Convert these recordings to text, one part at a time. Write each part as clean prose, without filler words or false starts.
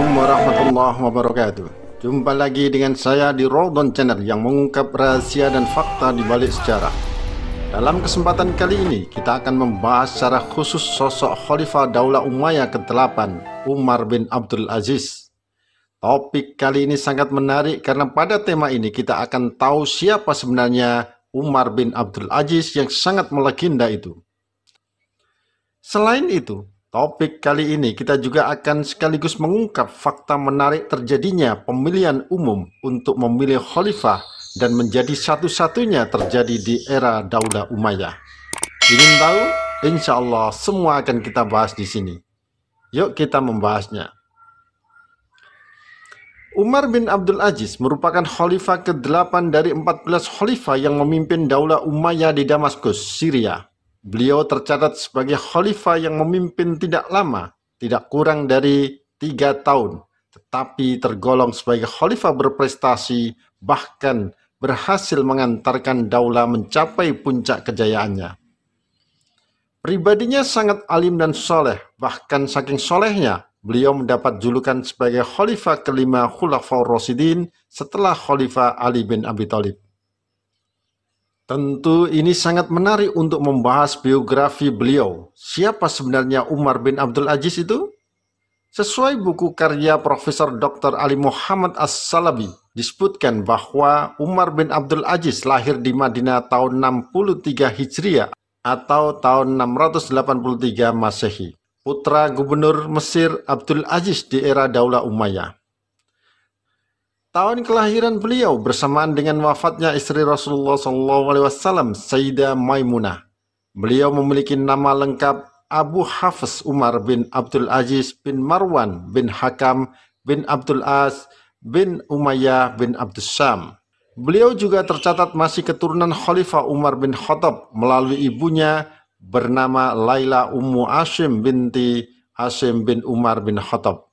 Assalamualaikum warahmatullahi wabarakatuh. Jumpa lagi dengan saya di Raudan Channel yang mengungkap rahasia dan fakta di balik sejarah. Dalam kesempatan kali ini kita akan membahas secara khusus sosok Khalifah Daulah Umayyah ke-8 Umar bin Abdul Aziz. Topik kali ini sangat menarik karena pada tema ini kita akan tahu siapa sebenarnya Umar bin Abdul Aziz yang sangat melegenda itu. Selain itu, topik kali ini kita juga akan sekaligus mengungkap fakta menarik terjadinya pemilihan umum untuk memilih khalifah dan menjadi satu-satunya terjadi di era Daulah Umayyah. Ingin tahu? Insya Allah semua akan kita bahas di sini. Yuk kita membahasnya. Umar bin Abdul Aziz merupakan khalifah ke-8 dari 14 khalifah yang memimpin Daulah Umayyah di Damaskus, Syria. Beliau tercatat sebagai khalifah yang memimpin tidak lama, tidak kurang dari 3 tahun, tetapi tergolong sebagai khalifah berprestasi, bahkan berhasil mengantarkan daulah mencapai puncak kejayaannya. Pribadinya sangat alim dan soleh, bahkan saking solehnya, beliau mendapat julukan sebagai khalifah kelima Khulafaur Rasyidin setelah Khalifah Ali bin Abi Thalib. Tentu ini sangat menarik untuk membahas biografi beliau. Siapa sebenarnya Umar bin Abdul Aziz itu? Sesuai buku karya Profesor Dr. Ali Muhammad As-Salabi, disebutkan bahwa Umar bin Abdul Aziz lahir di Madinah tahun 63 Hijriah atau tahun 683 Masehi. Putra Gubernur Mesir Abdul Aziz di era Daulah Umayyah. Tahun kelahiran beliau bersamaan dengan wafatnya istri Rasulullah SAW, Sayyidah Maimunah. Beliau memiliki nama lengkap Abu Hafs Umar bin Abdul Aziz bin Marwan bin Hakam bin Abdul Az bin Umayyah bin Abdus Syam. Beliau juga tercatat masih keturunan Khalifah Umar bin Khattab melalui ibunya bernama Laila Ummu Hashim binti Hashim bin Umar bin Khattab.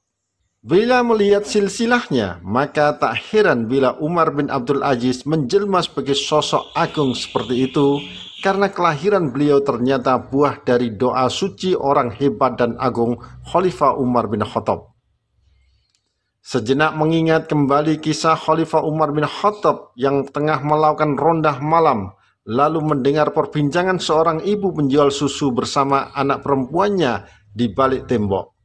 Bila melihat silsilahnya, maka tak heran bila Umar bin Abdul Aziz menjelma sebagai sosok agung seperti itu, karena kelahiran beliau ternyata buah dari doa suci orang hebat dan agung Khalifah Umar bin Khattab. Sejenak mengingat kembali kisah Khalifah Umar bin Khattab yang tengah melakukan rondah malam, lalu mendengar perbincangan seorang ibu penjual susu bersama anak perempuannya di balik tembok.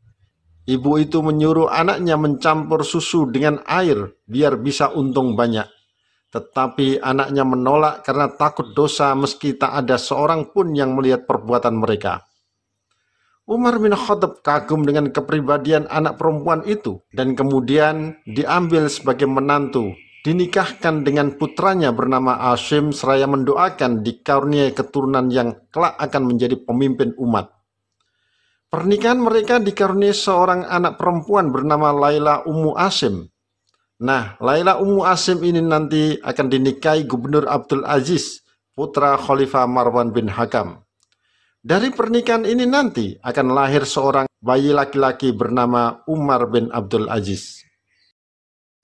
Ibu itu menyuruh anaknya mencampur susu dengan air biar bisa untung banyak. Tetapi anaknya menolak karena takut dosa meski tak ada seorang pun yang melihat perbuatan mereka. Umar bin Khattab kagum dengan kepribadian anak perempuan itu dan kemudian diambil sebagai menantu, dinikahkan dengan putranya bernama Hashim seraya mendoakan dikaruniai keturunan yang kelak akan menjadi pemimpin umat. Pernikahan mereka dikaruniai seorang anak perempuan bernama Laila Ummu Hashim. Nah, Laila Ummu Hashim ini nanti akan dinikahi Gubernur Abdul Aziz, putra Khalifah Marwan bin Hakam. Dari pernikahan ini nanti akan lahir seorang bayi laki-laki bernama Umar bin Abdul Aziz.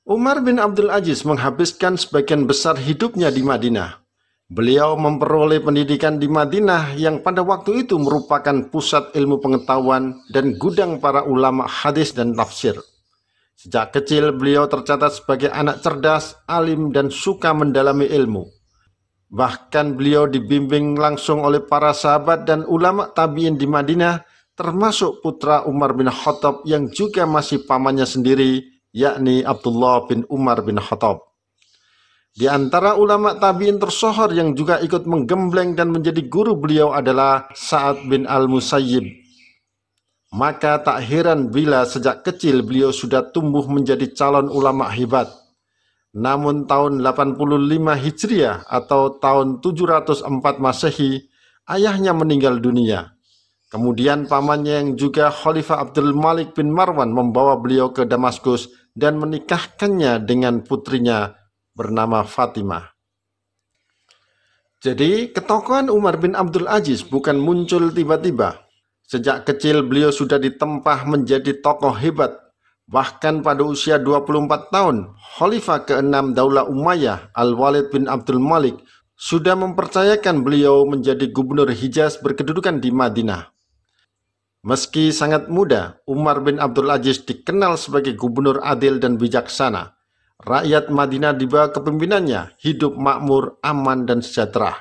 Umar bin Abdul Aziz menghabiskan sebagian besar hidupnya di Madinah. Beliau memperoleh pendidikan di Madinah yang pada waktu itu merupakan pusat ilmu pengetahuan dan gudang para ulama hadis dan tafsir. Sejak kecil beliau tercatat sebagai anak cerdas, alim dan suka mendalami ilmu. Bahkan beliau dibimbing langsung oleh para sahabat dan ulama tabi'in di Madinah, termasuk putra Umar bin Khattab yang juga masih pamannya sendiri, yakni Abdullah bin Umar bin Khattab. Di antara ulama tabi'in tersohor yang juga ikut menggembleng dan menjadi guru beliau adalah Sa'ad bin Al-Musayyib. Maka tak heran bila sejak kecil beliau sudah tumbuh menjadi calon ulama hebat. Namun tahun 85 Hijriah atau tahun 704 Masehi, ayahnya meninggal dunia. Kemudian pamannya yang juga Khalifah Abdul Malik bin Marwan membawa beliau ke Damaskus dan menikahkannya dengan putrinya bernama Fatimah. Jadi, ketokohan Umar bin Abdul Aziz bukan muncul tiba-tiba. Sejak kecil beliau sudah ditempah menjadi tokoh hebat. Bahkan pada usia 24 tahun, Khalifah ke-6 Daulah Umayyah, Al-Walid bin Abdul Malik, sudah mempercayakan beliau menjadi gubernur Hijaz berkedudukan di Madinah. Meski sangat muda, Umar bin Abdul Aziz dikenal sebagai gubernur adil dan bijaksana. Rakyat Madinah di bawah kepemimpinannya hidup makmur, aman, dan sejahtera.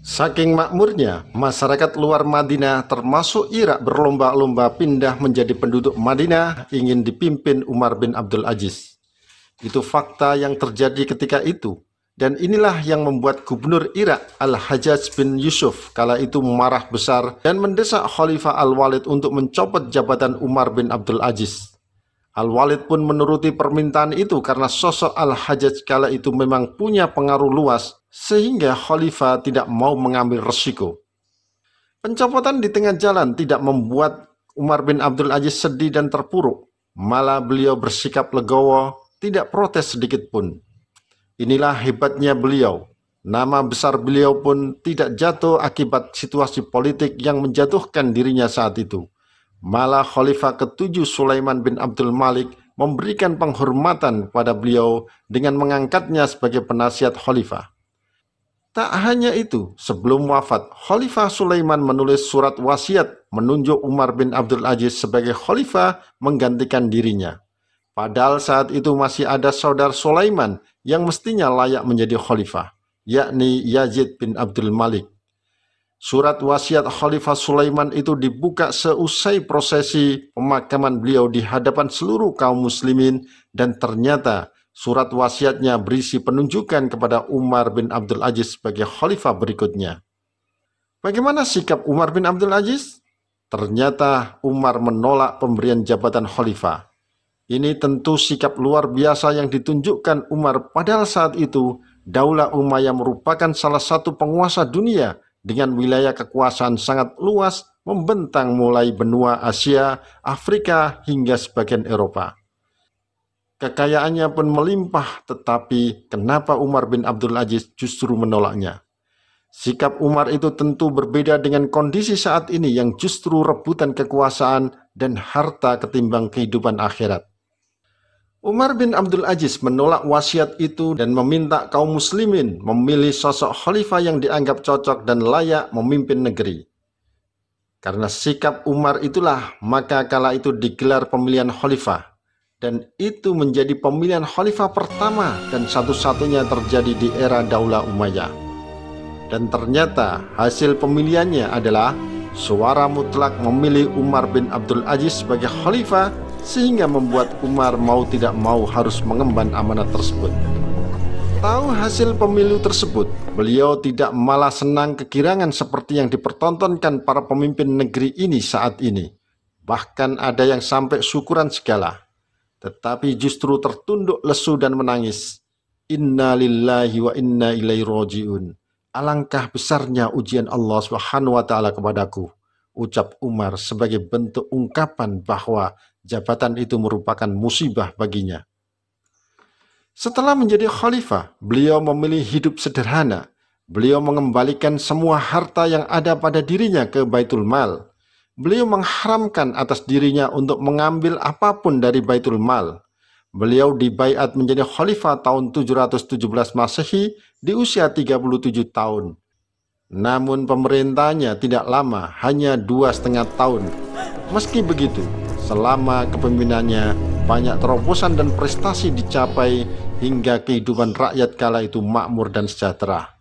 Saking makmurnya, masyarakat luar Madinah termasuk Irak berlomba-lomba pindah menjadi penduduk Madinah ingin dipimpin Umar bin Abdul Aziz. Itu fakta yang terjadi ketika itu. Dan inilah yang membuat Gubernur Irak Al-Hajjaj bin Yusuf kala itu marah besar dan mendesak Khalifah Al-Walid untuk mencopot jabatan Umar bin Abdul Aziz. Al-Walid pun menuruti permintaan itu karena sosok Al-Hajjaj kala itu memang punya pengaruh luas sehingga Khalifah tidak mau mengambil resiko. Pencopotan di tengah jalan tidak membuat Umar bin Abdul Aziz sedih dan terpuruk. Malah beliau bersikap legowo, tidak protes sedikit pun. Inilah hebatnya beliau. Nama besar beliau pun tidak jatuh akibat situasi politik yang menjatuhkan dirinya saat itu. Malah Khalifah ke-7 Sulaiman bin Abdul Malik memberikan penghormatan kepada beliau dengan mengangkatnya sebagai penasihat Khalifah. Tak hanya itu, sebelum wafat, Khalifah Sulaiman menulis surat wasiat menunjuk Umar bin Abdul Aziz sebagai Khalifah menggantikan dirinya. Padahal saat itu masih ada saudara Sulaiman yang mestinya layak menjadi khalifah, yakni Yazid bin Abdul Malik. Surat wasiat Khalifah Sulaiman itu dibuka seusai prosesi pemakaman beliau di hadapan seluruh kaum muslimin dan ternyata surat wasiatnya berisi penunjukan kepada Umar bin Abdul Aziz sebagai khalifah berikutnya. Bagaimana sikap Umar bin Abdul Aziz? Ternyata Umar menolak pemberian jabatan khalifah. Ini tentu sikap luar biasa yang ditunjukkan Umar, padahal saat itu Daulah Umayyah merupakan salah satu penguasa dunia dengan wilayah kekuasaan sangat luas membentang mulai benua Asia, Afrika hingga sebagian Eropa. Kekayaannya pun melimpah, tetapi kenapa Umar bin Abdul Aziz justru menolaknya? Sikap Umar itu tentu berbeda dengan kondisi saat ini yang justru rebutan kekuasaan dan harta ketimbang kehidupan akhirat. Umar bin Abdul Aziz menolak wasiat itu dan meminta kaum muslimin memilih sosok khalifah yang dianggap cocok dan layak memimpin negeri. Karena sikap Umar itulah, maka kala itu digelar pemilihan khalifah. Dan itu menjadi pemilihan khalifah pertama dan satu-satunya terjadi di era Daulah Umayyah. Dan ternyata hasil pemilihannya adalah suara mutlak memilih Umar bin Abdul Aziz sebagai khalifah, sehingga membuat Umar mau tidak mau harus mengemban amanat tersebut. Tahu hasil pemilu tersebut, beliau tidak malah senang kegirangan seperti yang dipertontonkan para pemimpin negeri ini saat ini. Bahkan ada yang sampai syukuran segala. Tetapi justru tertunduk lesu dan menangis. Inna lillahi wa inna ilaihi raji'un. Alangkah besarnya ujian Allah Subhanahu wa ta'ala kepadaku, ucap Umar sebagai bentuk ungkapan bahwa jabatan itu merupakan musibah baginya. Setelah menjadi khalifah, beliau memilih hidup sederhana. Beliau mengembalikan semua harta yang ada pada dirinya ke Baitul Mal. Beliau mengharamkan atas dirinya untuk mengambil apapun dari Baitul Mal. Beliau dibaiat menjadi khalifah tahun 717 Masehi di usia 37 tahun. Namun pemerintahnya tidak lama, hanya 2,5 tahun. Meski begitu, selama kepemimpinannya banyak terobosan dan prestasi dicapai hingga kehidupan rakyat kala itu makmur dan sejahtera.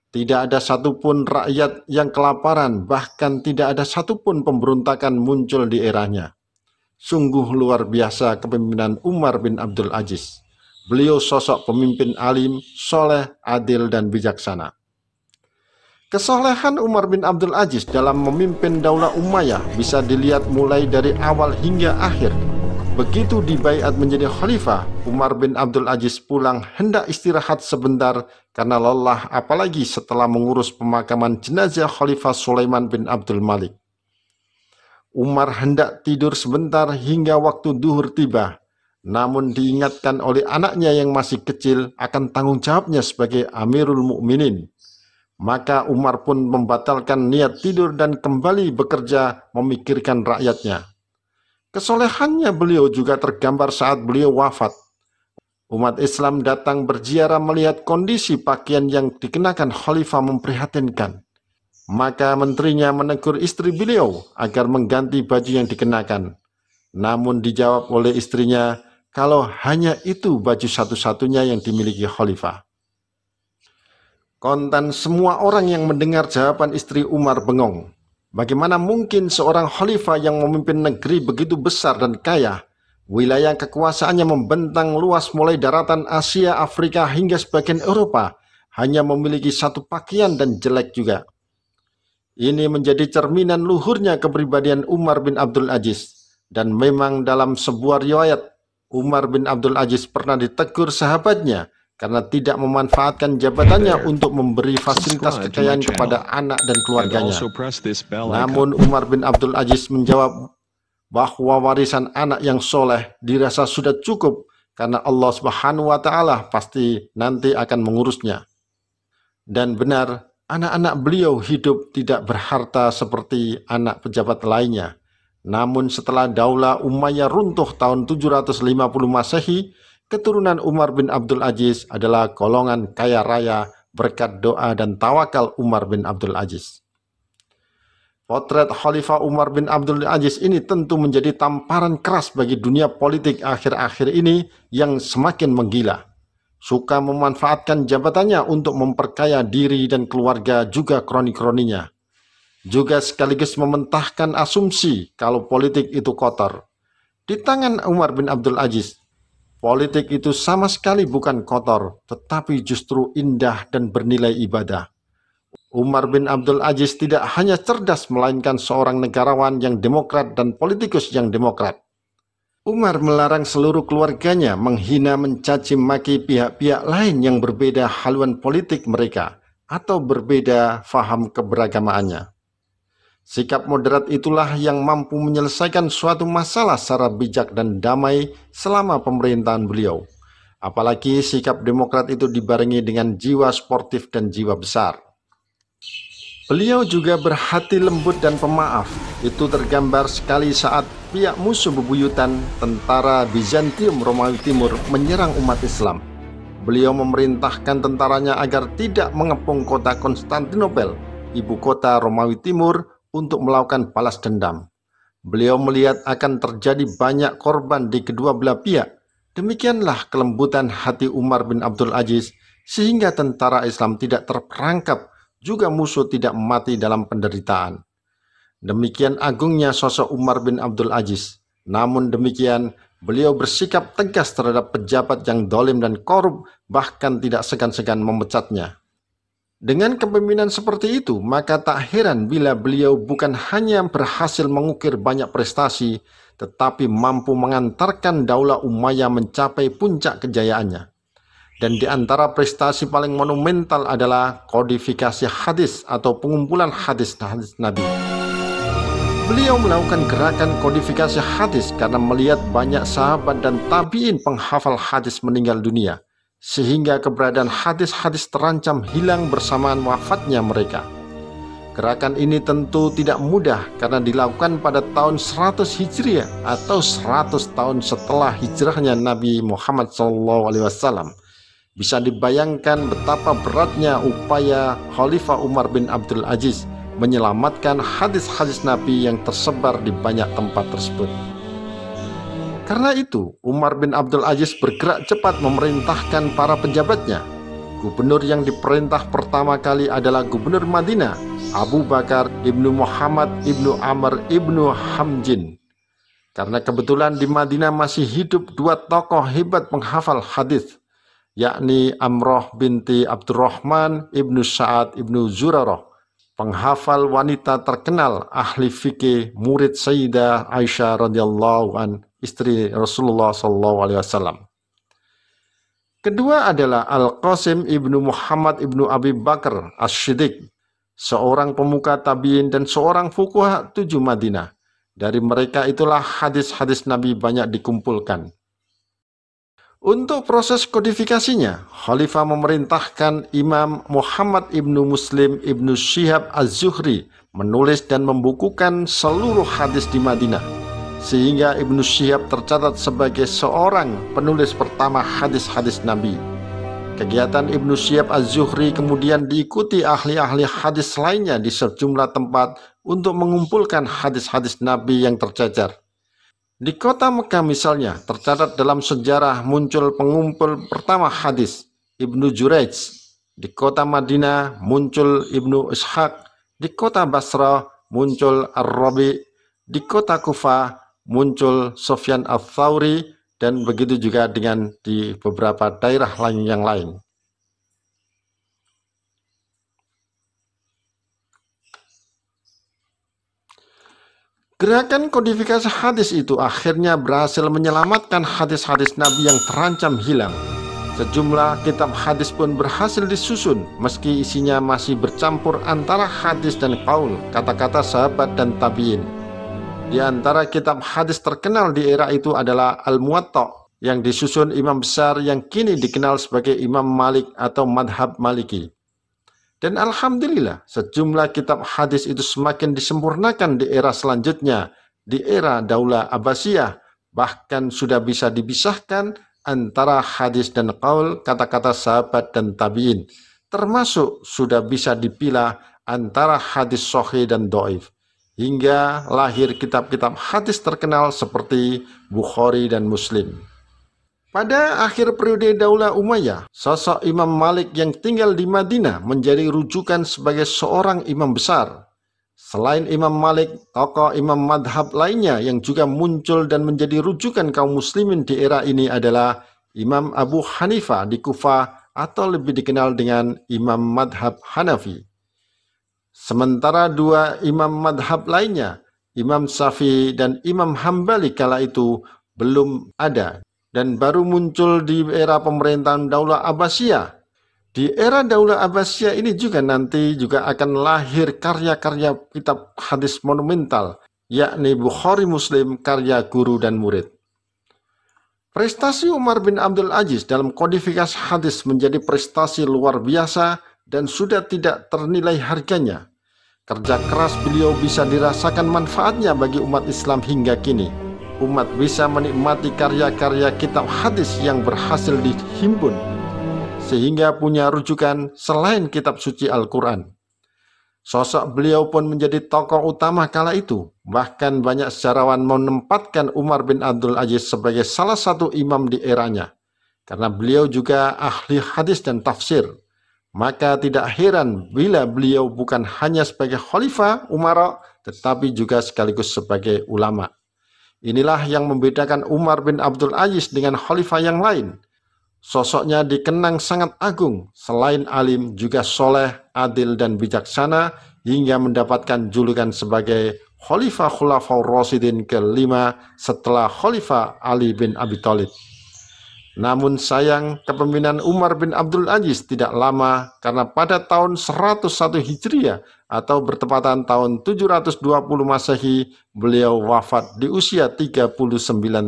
Tidak ada satupun rakyat yang kelaparan, bahkan tidak ada satupun pemberontakan muncul di eranya. Sungguh luar biasa kepemimpinan Umar bin Abdul Aziz. Beliau sosok pemimpin alim, soleh, adil, dan bijaksana. Kesolehan Umar bin Abdul Aziz dalam memimpin Daulah Umayyah bisa dilihat mulai dari awal hingga akhir. Begitu dibaiat menjadi khalifah, Umar bin Abdul Aziz pulang hendak istirahat sebentar karena lelah, apalagi setelah mengurus pemakaman jenazah Khalifah Sulaiman bin Abdul Malik. Umar hendak tidur sebentar hingga waktu duhur tiba, namun diingatkan oleh anaknya yang masih kecil akan tanggung jawabnya sebagai Amirul Mukminin. Maka Umar pun membatalkan niat tidur dan kembali bekerja memikirkan rakyatnya. Kesolehannya beliau juga tergambar saat beliau wafat. Umat Islam datang berziarah melihat kondisi pakaian yang dikenakan khalifah memprihatinkan. Maka menterinya menegur istri beliau agar mengganti baju yang dikenakan. Namun dijawab oleh istrinya kalau hanya itu baju satu-satunya yang dimiliki khalifah. Kontan semua orang yang mendengar jawaban istri Umar bengong. Bagaimana mungkin seorang khalifah yang memimpin negeri begitu besar dan kaya, wilayah kekuasaannya membentang luas mulai daratan Asia, Afrika hingga sebagian Eropa, hanya memiliki satu pakaian dan jelek juga. Ini menjadi cerminan luhurnya kepribadian Umar bin Abdul Aziz. Dan memang dalam sebuah riwayat, Umar bin Abdul Aziz pernah ditegur sahabatnya karena tidak memanfaatkan jabatannya untuk memberi fasilitas kekayaan kepada anak dan keluarganya. Namun Umar bin Abdul Aziz menjawab bahwa warisan anak yang soleh dirasa sudah cukup karena Allah Subhanahu wa Ta'ala pasti nanti akan mengurusnya. Dan benar, anak-anak beliau hidup tidak berharta seperti anak pejabat lainnya. Namun setelah Daulah Umayyah runtuh tahun 750 Masehi, keturunan Umar bin Abdul Aziz adalah golongan kaya raya berkat doa dan tawakal Umar bin Abdul Aziz. Potret Khalifah Umar bin Abdul Aziz ini tentu menjadi tamparan keras bagi dunia politik akhir-akhir ini yang semakin menggila. Suka memanfaatkan jabatannya untuk memperkaya diri dan keluarga juga kroni-kroninya. Juga sekaligus mementahkan asumsi kalau politik itu kotor. Di tangan Umar bin Abdul Aziz, politik itu sama sekali bukan kotor, tetapi justru indah dan bernilai ibadah. Umar bin Abdul Aziz tidak hanya cerdas, melainkan seorang negarawan yang demokrat dan politikus yang demokrat. Umar melarang seluruh keluarganya menghina, mencaci maki pihak-pihak lain yang berbeda haluan politik mereka atau berbeda faham keberagamaannya. Sikap moderat itulah yang mampu menyelesaikan suatu masalah secara bijak dan damai selama pemerintahan beliau. Apalagi sikap demokrat itu dibarengi dengan jiwa sportif dan jiwa besar. Beliau juga berhati lembut dan pemaaf. Itu tergambar sekali saat pihak musuh bebuyutan tentara Bizantium Romawi Timur menyerang umat Islam. Beliau memerintahkan tentaranya agar tidak mengepung kota Konstantinopel, ibu kota Romawi Timur, untuk melakukan balas dendam. Beliau melihat akan terjadi banyak korban di kedua belah pihak. Demikianlah kelembutan hati Umar bin Abdul Aziz sehingga tentara Islam tidak terperangkap, juga musuh tidak mati dalam penderitaan. Demikian agungnya sosok Umar bin Abdul Aziz. Namun demikian, beliau bersikap tegas terhadap pejabat yang dolim dan korup, bahkan tidak segan-segan memecatnya. Dengan kepemimpinan seperti itu, maka tak heran bila beliau bukan hanya berhasil mengukir banyak prestasi, tetapi mampu mengantarkan Daulah Umayyah mencapai puncak kejayaannya. Dan di antara prestasi paling monumental adalah kodifikasi hadis atau pengumpulan hadis Nabi. Beliau melakukan gerakan kodifikasi hadis karena melihat banyak sahabat dan tabi'in penghafal hadis meninggal dunia, sehingga keberadaan hadis-hadis terancam hilang bersamaan wafatnya mereka. Gerakan ini tentu tidak mudah karena dilakukan pada tahun 100 Hijriah atau 100 tahun setelah hijrahnya Nabi Muhammad SAW. Bisa dibayangkan betapa beratnya upaya Khalifah Umar bin Abdul Aziz menyelamatkan hadis-hadis Nabi yang tersebar di banyak tempat tersebut. Karena itu, Umar bin Abdul Aziz bergerak cepat memerintahkan para pejabatnya. Gubernur yang diperintah pertama kali adalah Gubernur Madinah, Abu Bakar ibnu Muhammad ibnu Amr ibnu Hamjin. Karena kebetulan di Madinah masih hidup dua tokoh hebat penghafal hadis, yakni Amroh binti Abdurrahman ibnu Sa'ad ibnu Zurarah, penghafal wanita terkenal, ahli fikih, murid Sayyidah Aisyah radhiyallahu an, istri Rasulullah SAW. Kedua adalah Al-Qasim ibnu Muhammad ibnu Abi Bakar As-Siddiq, seorang pemuka tabi'in dan seorang fuqaha 7 Madinah. Dari mereka itulah hadis-hadis Nabi banyak dikumpulkan. Untuk proses kodifikasinya, Khalifah memerintahkan Imam Muhammad ibnu Muslim ibnu Syihab Az-Zuhri menulis dan membukukan seluruh hadis di Madinah, sehingga Ibnu Syihab tercatat sebagai seorang penulis pertama hadis-hadis Nabi. Kegiatan Ibnu Syihab Az-Zuhri kemudian diikuti ahli-ahli hadis lainnya di sejumlah tempat untuk mengumpulkan hadis-hadis Nabi yang tercecer. Di kota Mekah misalnya, tercatat dalam sejarah muncul pengumpul pertama hadis, Ibnu Jurayj. Di kota Madinah muncul Ibnu Ishaq. Di kota Basra muncul Ar-Rabi. Di kota Kufah muncul Sufyan Ats-Tsauri, dan begitu juga dengan di beberapa daerah lain yang lain. Gerakan kodifikasi hadis itu akhirnya berhasil menyelamatkan hadis-hadis Nabi yang terancam hilang. Sejumlah kitab hadis pun berhasil disusun meski isinya masih bercampur antara hadis dan qaul, kata-kata sahabat dan tabi'in. Di antara kitab hadis terkenal di era itu adalah Al-Muwatta yang disusun imam besar yang kini dikenal sebagai Imam Malik atau Madhab Maliki. Dan alhamdulillah sejumlah kitab hadis itu semakin disempurnakan di era selanjutnya, di era Daulah Abbasiyah, bahkan sudah bisa dipisahkan antara hadis dan qaul, kata-kata sahabat dan tabi'in, termasuk sudah bisa dipilah antara hadis sahih dan dhaif, hingga lahir kitab-kitab hadis terkenal seperti Bukhari dan Muslim. Pada akhir periode Daulah Umayyah, sosok Imam Malik yang tinggal di Madinah menjadi rujukan sebagai seorang imam besar. Selain Imam Malik, tokoh imam madhab lainnya yang juga muncul dan menjadi rujukan kaum muslimin di era ini adalah Imam Abu Hanifah di Kufah atau lebih dikenal dengan Imam Madhab Hanafi. Sementara dua imam madhab lainnya, Imam Syafi'i dan Imam Hambali kala itu belum ada dan baru muncul di era pemerintahan Daulah Abbasiyah. Di era Daulah Abbasiyah ini juga nanti juga akan lahir karya-karya kitab hadis monumental, yakni Bukhari Muslim karya guru dan murid. Prestasi Umar bin Abdul Aziz dalam kodifikasi hadis menjadi prestasi luar biasa dan sudah tidak ternilai harganya. Kerja keras beliau bisa dirasakan manfaatnya bagi umat Islam hingga kini. Umat bisa menikmati karya-karya kitab hadis yang berhasil dihimpun, sehingga punya rujukan selain kitab suci Al-Quran. Sosok beliau pun menjadi tokoh utama kala itu. Bahkan banyak sejarawan menempatkan Umar bin Abdul Aziz sebagai salah satu imam di eranya, karena beliau juga ahli hadis dan tafsir. Maka tidak heran bila beliau bukan hanya sebagai khalifah umara, tetapi juga sekaligus sebagai ulama. Inilah yang membedakan Umar bin Abdul Aziz dengan khalifah yang lain. Sosoknya dikenang sangat agung, selain alim juga soleh, adil dan bijaksana, hingga mendapatkan julukan sebagai Khalifah Khulafaur Rasyidin ke-5 setelah Khalifah Ali bin Abi Thalib. Namun sayang, kepemimpinan Umar bin Abdul Aziz tidak lama karena pada tahun 101 Hijriah atau bertepatan tahun 720 Masehi, beliau wafat di usia 39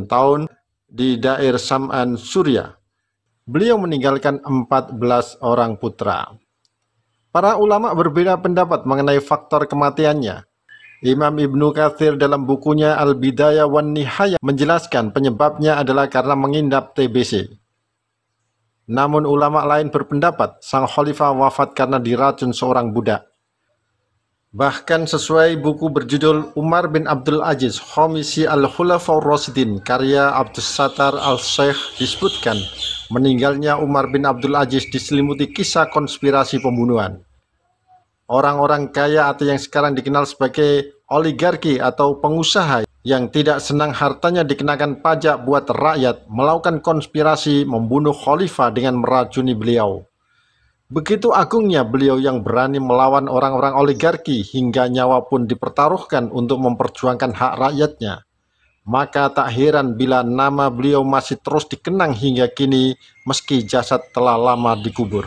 tahun di daerah Sam'an, Suriah. Beliau meninggalkan 14 orang putra. Para ulama berbeda pendapat mengenai faktor kematiannya. Imam Ibnu Katsir dalam bukunya Al-Bidayah wan Nihayah menjelaskan penyebabnya adalah karena mengidap TBC. Namun ulama lain berpendapat sang khalifah wafat karena diracun seorang budak. Bahkan sesuai buku berjudul Umar bin Abdul Aziz Khomisi Al-Khulafaur Rasyidin karya Abdus Sattar Al-Syekh disebutkan meninggalnya Umar bin Abdul Aziz diselimuti kisah konspirasi pembunuhan. Orang-orang kaya atau yang sekarang dikenal sebagai oligarki atau pengusaha yang tidak senang hartanya dikenakan pajak buat rakyat melakukan konspirasi membunuh khalifah dengan meracuni beliau. Begitu agungnya beliau yang berani melawan orang-orang oligarki hingga nyawa pun dipertaruhkan untuk memperjuangkan hak rakyatnya. Maka tak heran bila nama beliau masih terus dikenang hingga kini meski jasad telah lama dikubur.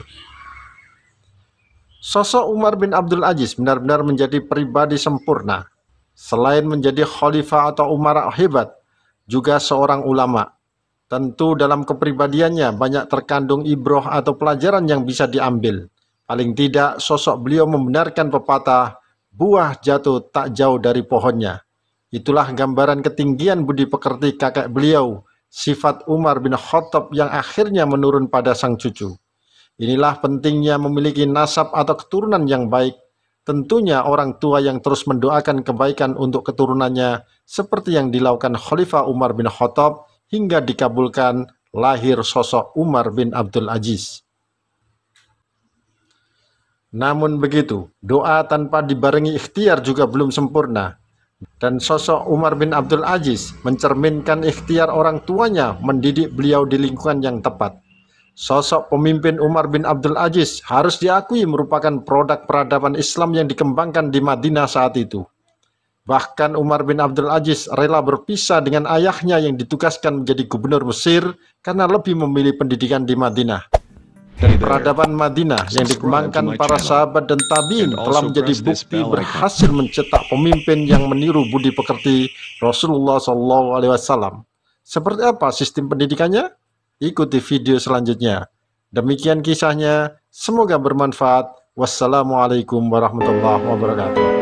Sosok Umar bin Abdul Aziz benar-benar menjadi pribadi sempurna. Selain menjadi khalifah atau umara hebat, juga seorang ulama. Tentu dalam kepribadiannya banyak terkandung ibroh atau pelajaran yang bisa diambil. Paling tidak sosok beliau membenarkan pepatah, buah jatuh tak jauh dari pohonnya. Itulah gambaran ketinggian budi pekerti kakek beliau, sifat Umar bin Khattab yang akhirnya menurun pada sang cucu. Inilah pentingnya memiliki nasab atau keturunan yang baik. Tentunya orang tua yang terus mendoakan kebaikan untuk keturunannya, seperti yang dilakukan Khalifah Umar bin Khattab hingga dikabulkan lahir sosok Umar bin Abdul Aziz. Namun begitu, doa tanpa dibarengi ikhtiar juga belum sempurna. Dan sosok Umar bin Abdul Aziz mencerminkan ikhtiar orang tuanya mendidik beliau di lingkungan yang tepat. Sosok pemimpin Umar bin Abdul Aziz harus diakui merupakan produk peradaban Islam yang dikembangkan di Madinah saat itu. Bahkan Umar bin Abdul Aziz rela berpisah dengan ayahnya yang ditugaskan menjadi gubernur Mesir karena lebih memilih pendidikan di Madinah. Dan peradaban Madinah yang dikembangkan para sahabat dan tabi'in telah menjadi bukti berhasil mencetak pemimpin yang meniru budi pekerti Rasulullah SAW. Seperti apa sistem pendidikannya? Ikuti video selanjutnya. Demikian kisahnya, semoga bermanfaat. Wassalamualaikum warahmatullahi wabarakatuh.